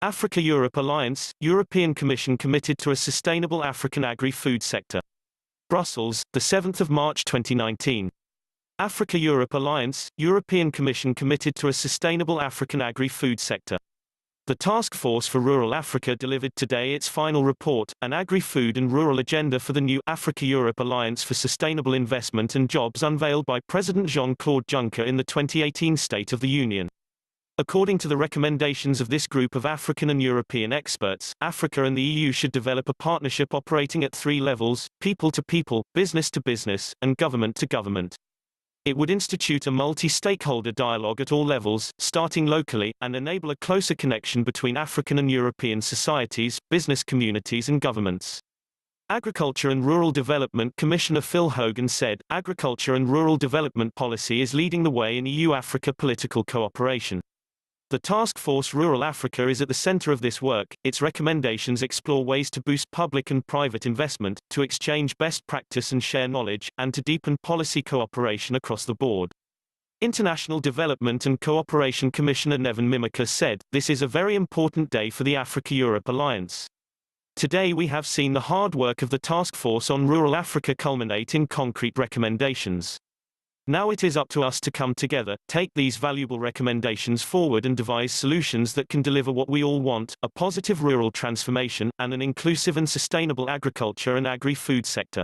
Africa-Europe Alliance, European Commission committed to a sustainable African agri-food sector. Brussels, 7 March 2019. Africa-Europe Alliance, European Commission committed to a sustainable African agri-food sector. The Task Force for Rural Africa delivered today its final report, an agri-food and rural agenda for the new Africa-Europe Alliance for Sustainable Investment and Jobs, unveiled by President Jean-Claude Juncker in the 2018 State of the Union. According to the recommendations of this group of African and European experts, Africa and the EU should develop a partnership operating at three levels: people to people, business to business, and government to government. It would institute a multi-stakeholder dialogue at all levels, starting locally, and enable a closer connection between African and European societies, business communities and governments. Agriculture and Rural Development Commissioner Phil Hogan said, "Agriculture and rural development policy is leading the way in EU-Africa political cooperation. The Task Force Rural Africa is at the center of this work. Its recommendations explore ways to boost public and private investment, to exchange best practice and share knowledge, and to deepen policy cooperation across the board." International Development and Cooperation Commissioner Neven Mimica said, "This is a very important day for the Africa-Europe Alliance. Today we have seen the hard work of the Task Force on Rural Africa culminate in concrete recommendations. Now it is up to us to come together, take these valuable recommendations forward and devise solutions that can deliver what we all want: a positive rural transformation, and an inclusive and sustainable agriculture and agri-food sector."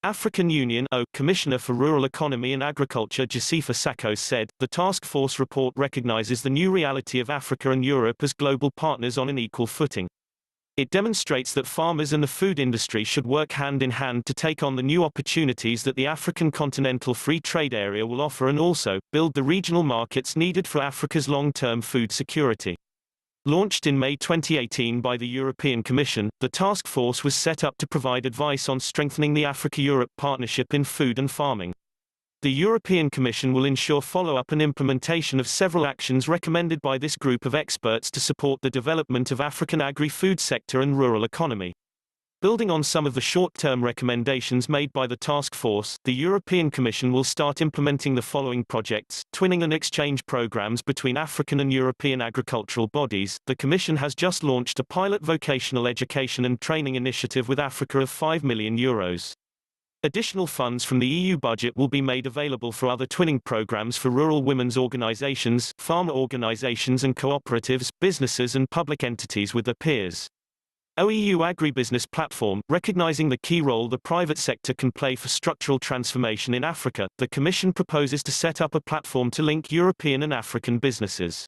African Union Commissioner for Rural Economy and Agriculture Josefa Sakos said, "The Task Force report recognizes the new reality of Africa and Europe as global partners on an equal footing. It demonstrates that farmers and the food industry should work hand in hand to take on the new opportunities that the African Continental Free Trade Area will offer, and also build the regional markets needed for Africa's long-term food security." Launched in May 2018 by the European Commission, the task force was set up to provide advice on strengthening the Africa-Europe partnership in food and farming. The European Commission will ensure follow-up and implementation of several actions recommended by this group of experts to support the development of African agri-food sector and rural economy. Building on some of the short-term recommendations made by the task force, the European Commission will start implementing the following projects: twinning and exchange programs between African and European agricultural bodies. The Commission has just launched a pilot vocational education and training initiative with Africa of €5 million. Additional funds from the EU budget will be made available for other twinning programs for rural women's organizations, farmer organizations and cooperatives, businesses and public entities with their peers. OEU Agribusiness Platform, recognizing the key role the private sector can play for structural transformation in Africa, the Commission proposes to set up a platform to link European and African businesses.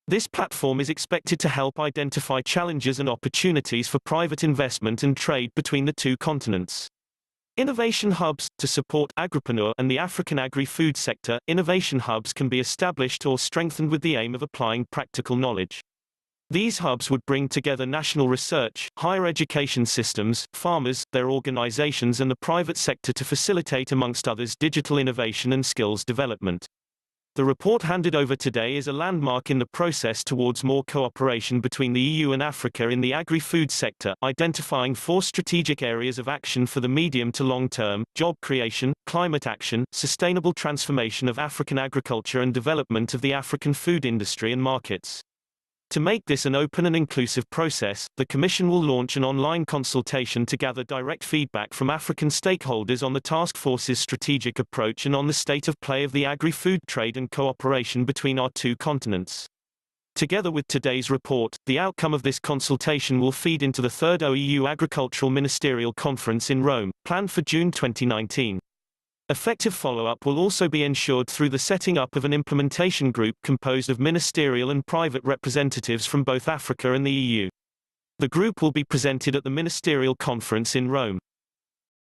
This platform is expected to help identify challenges and opportunities for private investment and trade between the two continents. Innovation hubs, to support agripreneur and the African agri-food sector. Innovation hubs can be established or strengthened with the aim of applying practical knowledge. These hubs would bring together national research, higher education systems, farmers, their organizations and the private sector to facilitate, amongst others, digital innovation and skills development. The report handed over today is a landmark in the process towards more cooperation between the EU and Africa in the agri-food sector, identifying 4 strategic areas of action for the medium to long term: job creation, climate action, sustainable transformation of African agriculture and development of the African food industry and markets. To make this an open and inclusive process, the Commission will launch an online consultation to gather direct feedback from African stakeholders on the task force's strategic approach and on the state of play of the agri-food trade and cooperation between our two continents. Together with today's report, the outcome of this consultation will feed into the 3rd OEU Agricultural Ministerial Conference in Rome, planned for June 2019. Effective follow-up will also be ensured through the setting up of an implementation group composed of ministerial and private representatives from both Africa and the EU. The group will be presented at the Ministerial Conference in Rome.